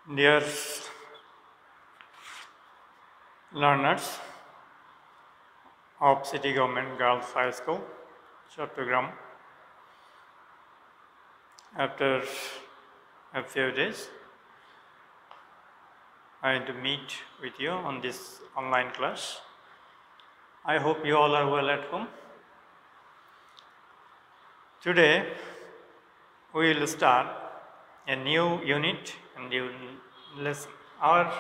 Dear learners of City Government Girls High School, Chattogram, after a few days, I am to meet with you on this online class. I hope you all are well at home. Today, we will start a new unit and new lesson. Our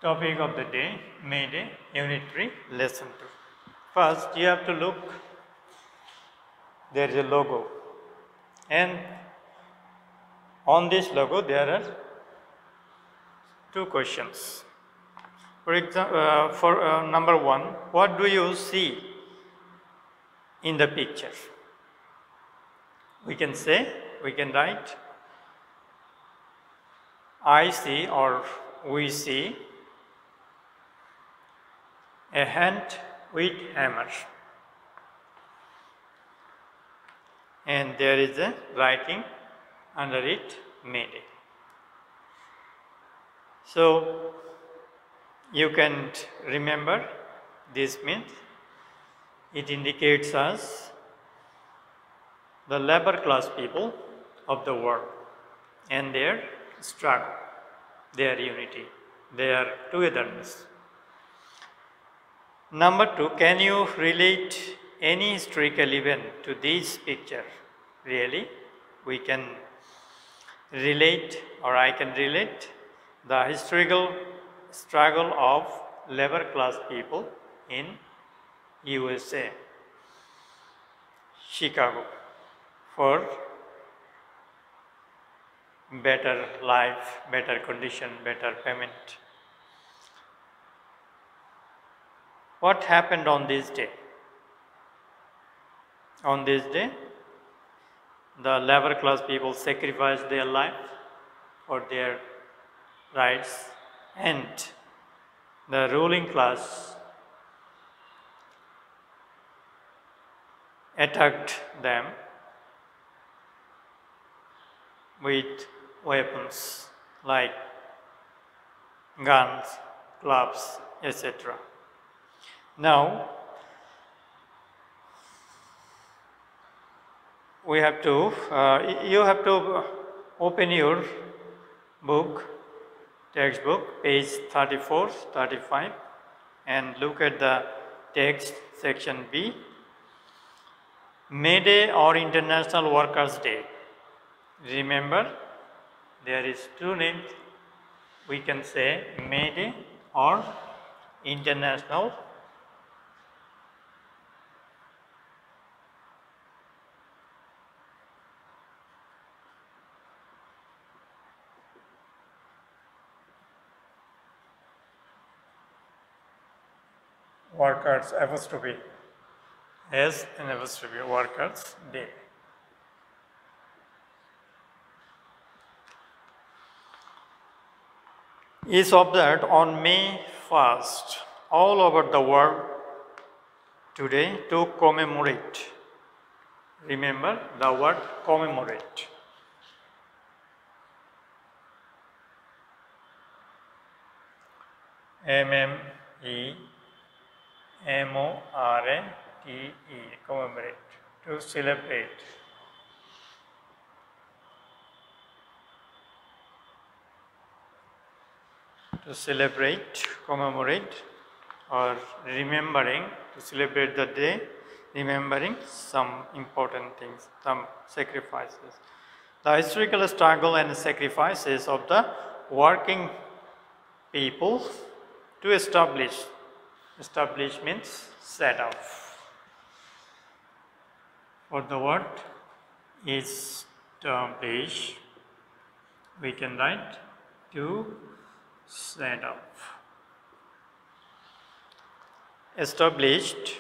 topic of the day, May Day, Unit 3, Lesson 2. First, you have to look, there is a logo, and on this logo there are two questions. For example, number one, what do you see in the picture? We can write, I see or we see a hand with hammer, and there is a writing under it, May Day. So you can remember this means it indicates us the labor class people of the world and their struggle, their unity, their togetherness. Number two, can you relate any historical event to this picture? Really, we can relate, or I can relate, the historical struggle of labor class people in USA, Chicago, for better life, better condition, better payment. What happened on this day? On this day, the labor class people sacrificed their life for their rights, and the ruling class attacked them with weapons like guns, clubs, etc. Now, we have to, you have to open your book, textbook, page 34, 35, and look at the text, section B. May Day or International Workers' Day. Remember, there is two names. We can say May Day or International Workers apostrophe as an apostrophe Workers' Day. Is observed on May 1st all over the world today to commemorate. Remember the word commemorate. M-M-E-M-O-R-A-T-E, commemorate, to celebrate. To celebrate, commemorate, or remembering, to celebrate the day, remembering some important things, some sacrifices. The historical struggle and sacrifices of the working people to establish means set up. For the word establish, we can write to set up. Established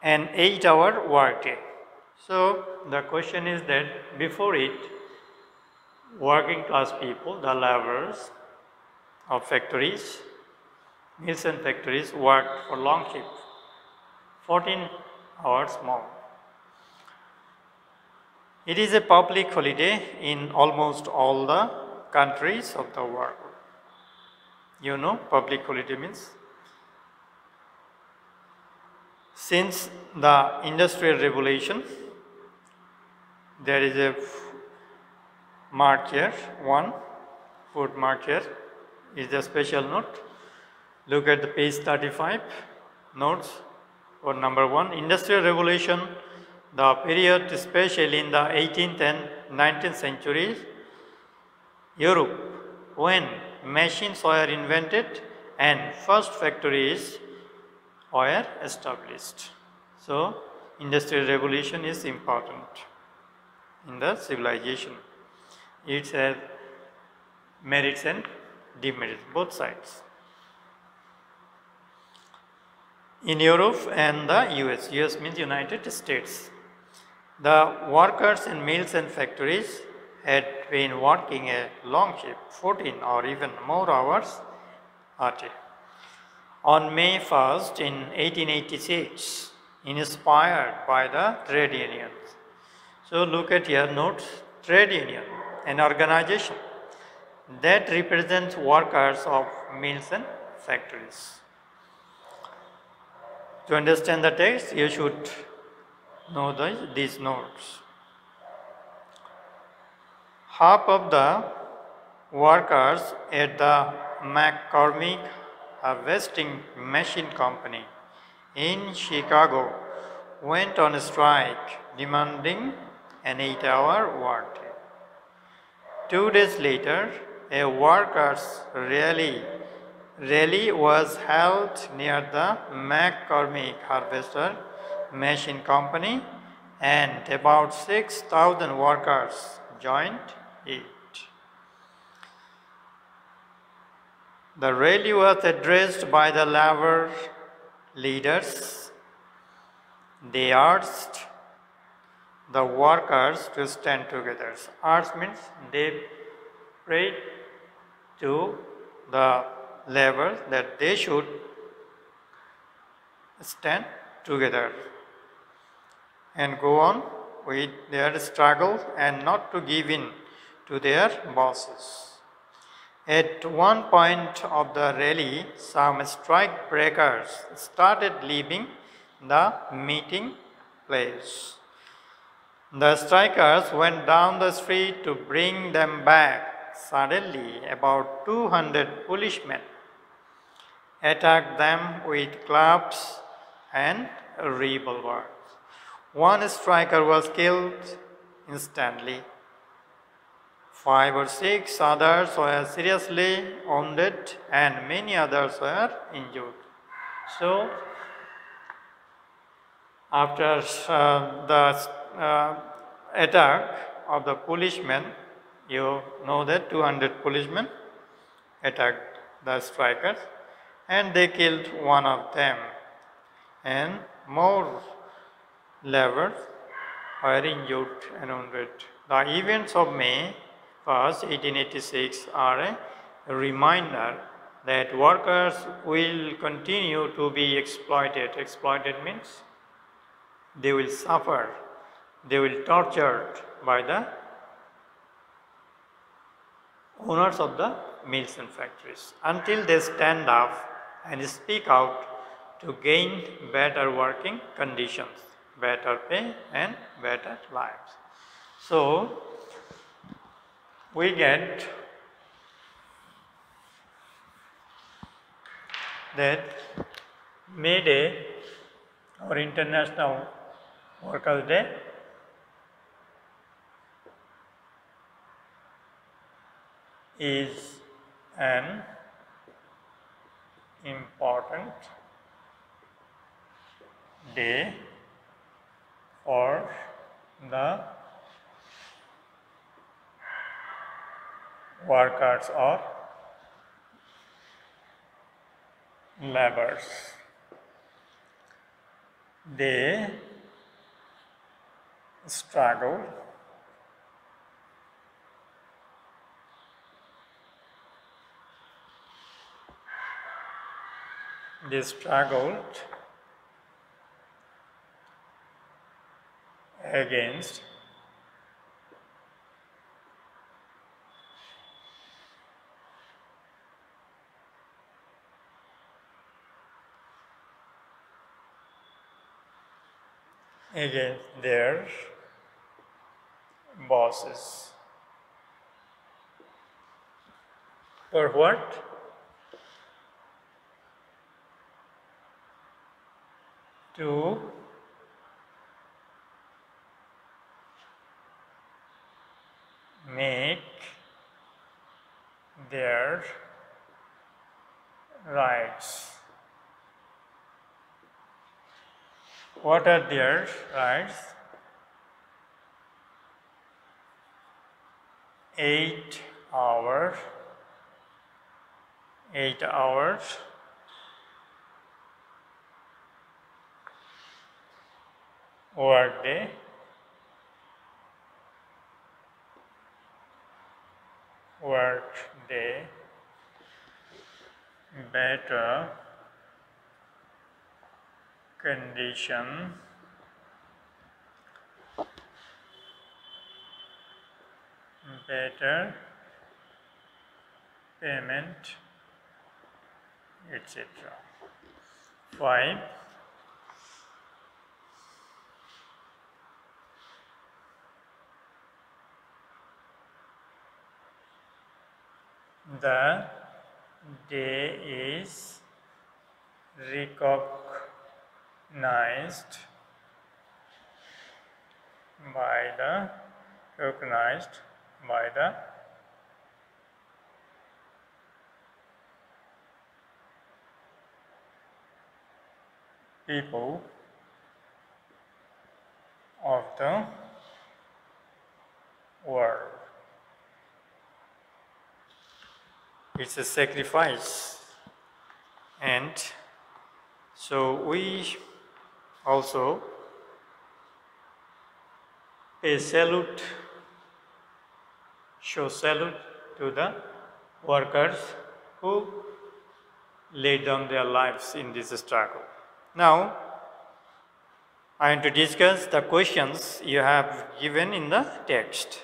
an 8-hour workday. So the question is that before it, working class people, the laborers of factories, mills and factories, worked for long shifts, 14 hours more. It is a public holiday in almost all the countries of the world. You know, public holiday means. Since the Industrial Revolution, there is a mark here, foot mark here is a special note. Look at the page 35, notes for number 1. Industrial Revolution, the period especially in the 18th and 19th centuries, Europe, when machines were invented and first factories were established. So, Industrial Revolution is important in the civilization. It has merits and demerits, both sides. In Europe and the US means United States, the workers in mills and factories had been working a long shift, 14 or even more hours a day. On May 1st in 1886, inspired by the trade unions. So look at here notes, trade union, an organization that represents workers of mills and factories. To understand the text, you should know these notes. Half of the workers at the McCormick Harvesting Machine Company in Chicago went on strike demanding an 8-hour workday. 2 days later, a workers' rally was held near the McCormick Harvester Machine Company, and about 6,000 workers joined it. The rally was addressed by the labor leaders. They urged the workers to stand together. Urge means they prayed to the labor that they should stand together and go on with their struggle and not to give in to their bosses. At one point of the rally, some strike breakers started leaving the meeting place. The strikers went down the street to bring them back. Suddenly, about 200 policemen attacked them with clubs and revolvers. One striker was killed instantly. 5 or 6 others were seriously wounded and many others were injured. So, after the attack of the policemen, you know that 200 policemen attacked the strikers and they killed one of them, and more laborers were injured and wounded. The events of May 1st, 1886 are a reminder that workers will continue to be exploited. Exploited means they will suffer, they will be tortured by the owners of the mills and factories until they stand up and speak out to gain better working conditions, better pay and better lives. So, we get that May Day or International Workers' Day is an important day for the workers or laborers. They struggle against against their bosses. For what? To make their rights. What are their rights? 8 hours, 8 hours workday, better condition, better payment, etc. 5. The day is recognized by the people of the world. It's a sacrifice, and so we also show salute to the workers who laid down their lives in this struggle. Now, I want to discuss the questions you have given in the text.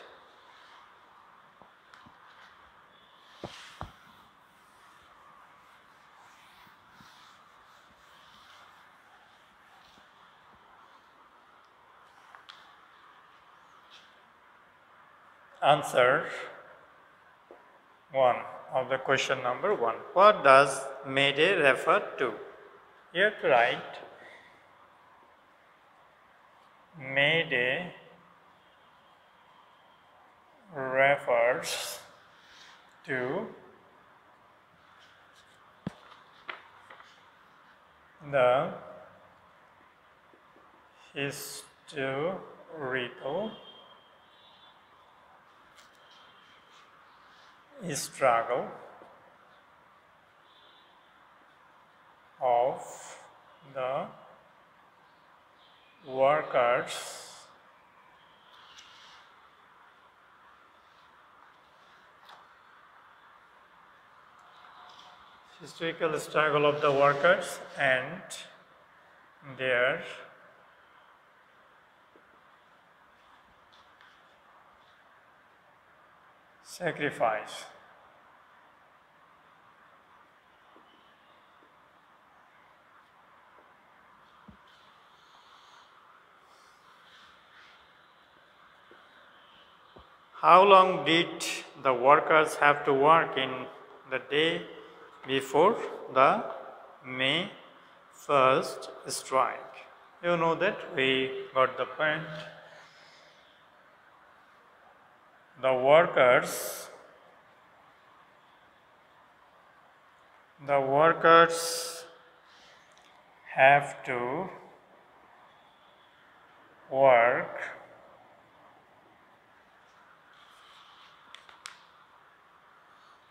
Answer 1 of the question number 1. What does May Day refer to? You have to write May Day refers to the historical struggle of the workers and their sacrifice. How long did the workers have to work in the day before the May 1st strike? You know that we got the point. The workers have to work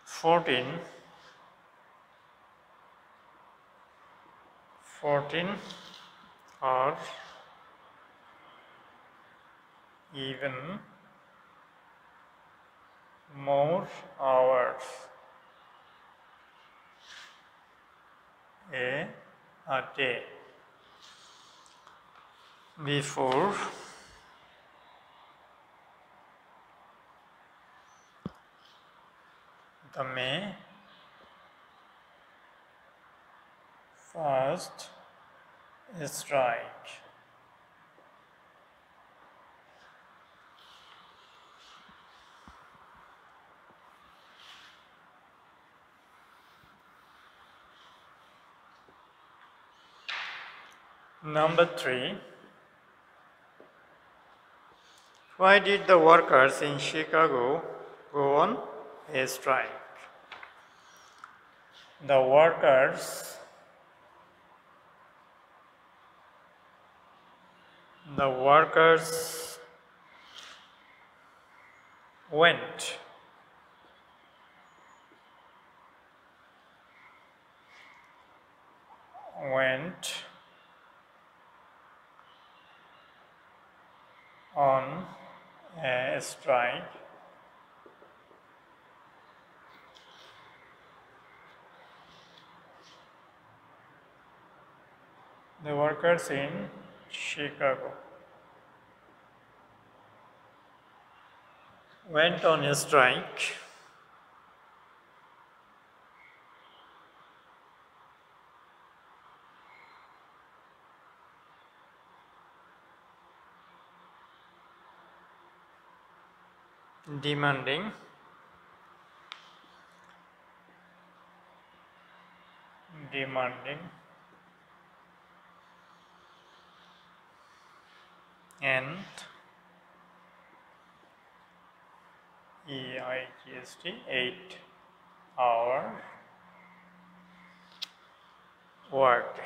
14 or even more hours a day before the May 1st strike. Number 3. Why did the workers in Chicago go on a strike? The workers went on a strike the workers in Chicago went on a strike demanding and EIGST 8-hour work.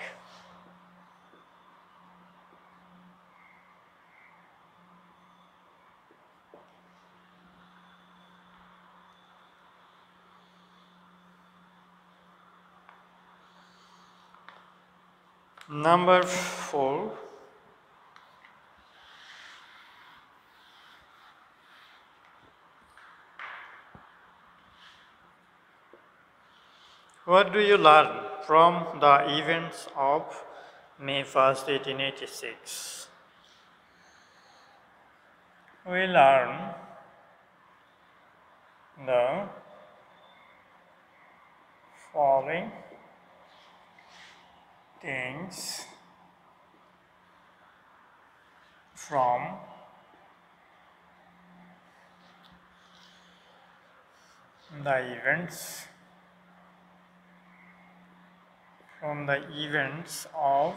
Number 4. What do you learn from the events of May 1st, 1886? We learn the following things from the events of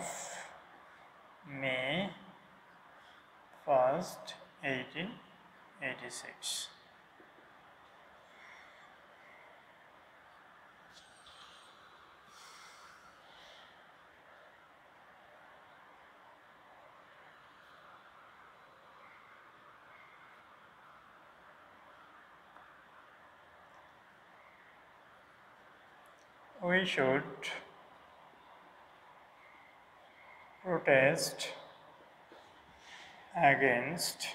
May 1st, 1886. We should protest against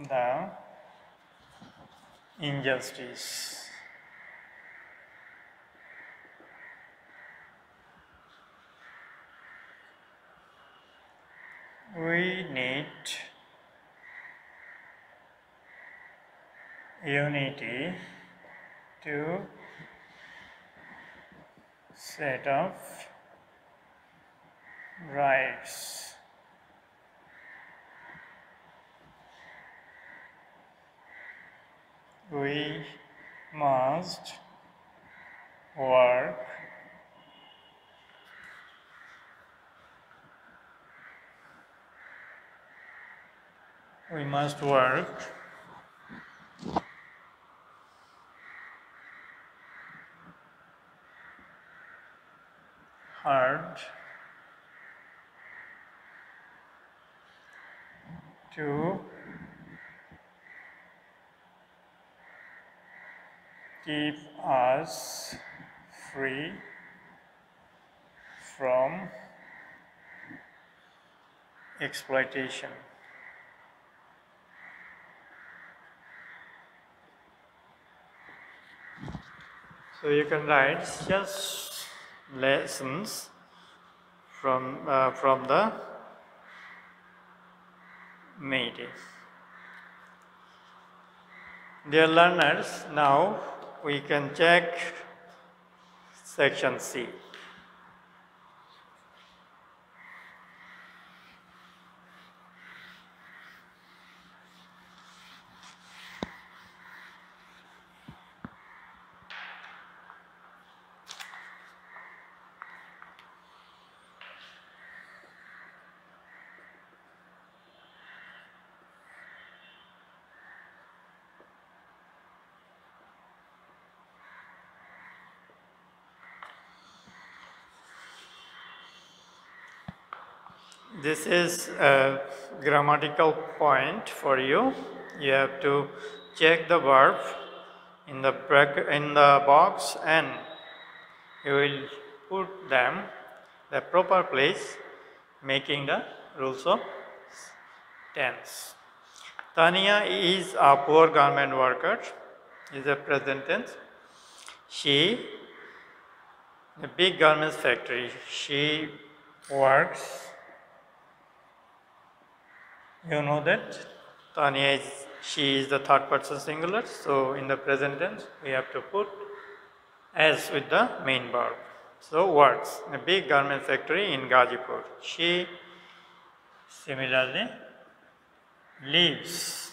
the injustice. We need unity to set up rights. We must work hard to keep us free from exploitation. So you can write just lessons from the May Day. Dear learners, now we can check section C. This is a grammatical point for you. You have to check the verb in the box and you will put them the proper place, making the rules of tense. Tanya is a poor garment worker, is a present tense. She, a big garments factory, she works. You know that Tanya she is the third person singular, so in the present tense we have to put as with the main verb. So works, a big garment factory in Gazipur. She similarly lives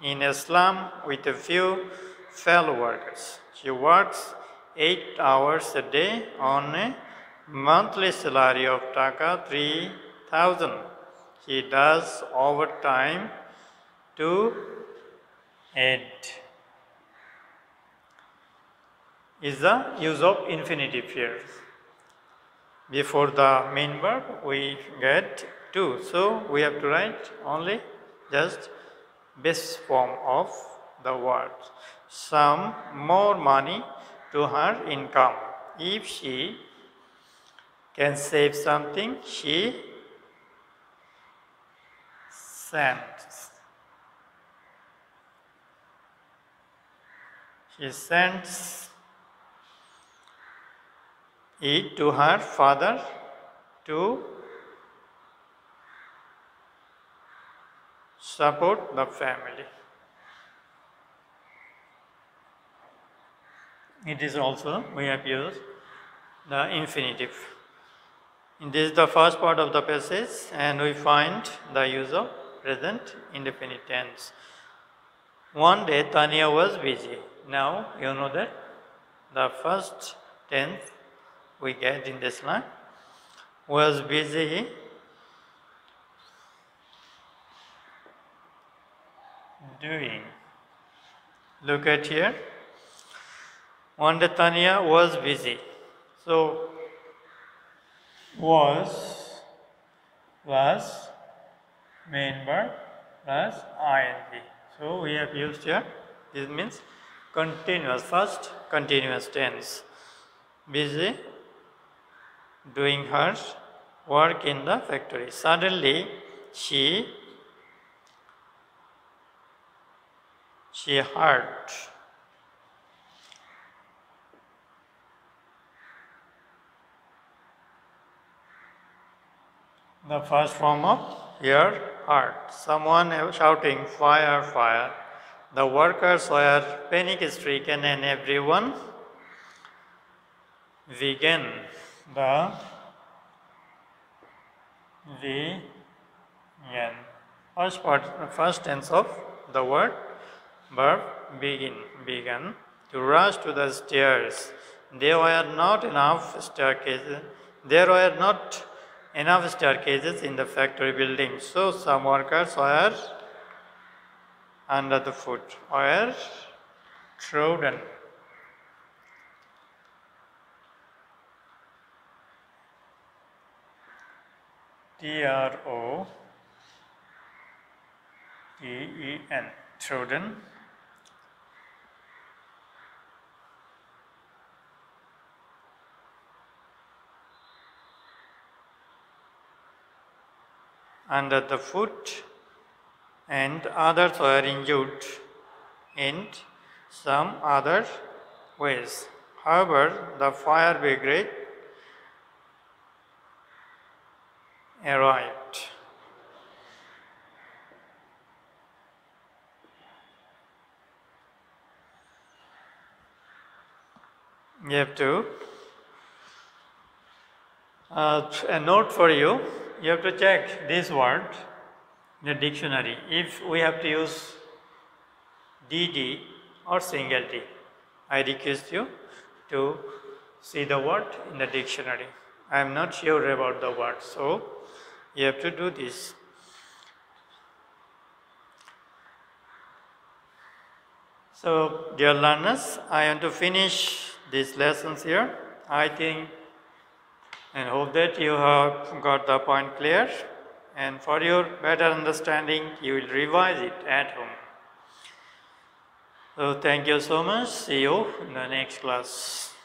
in a slum with a few fellow workers. She works 8 hours a day on a monthly salary of Taka 3,000. She does overtime to aid. Is the use of infinitive here. Before the main verb we get to, so we have to write only just base form of the word. Some more money to her income. If she can save something, she sends. She sends it to her father to support the family. It is also, we have used the infinitive. This is the first part of the passage and we find the use of present indefinite tense. One day Tanya was busy. Now you know that the first tense we get in this line was busy doing. Look at here. One day Tanya was busy. So was main verb plus ing. So we have used here, this means continuous, first continuous tense. Busy doing her work in the factory. Suddenly she heard the first form of here heard. Someone shouting fire, fire. The workers were panic stricken and everyone began. The began. First tense of the word verb began to rush to the stairs. There were not enough staircases. There were not enough staircases in the factory building, so some workers were under the foot, were trodden. T-R-O-D-E-N, trodden. Under the foot, and others were injured in some other ways. However, the fire brigade arrived. You have to, a note for you, you have to check this word in the dictionary. If we have to use DD or single D, I request you to see the word in the dictionary. I am not sure about the word, so you have to do this. So, dear learners, I want to finish these lessons here. I think and hope that you have got the point clear. and for your better understanding you will revise it at home. So thank you so much. See you in the next class.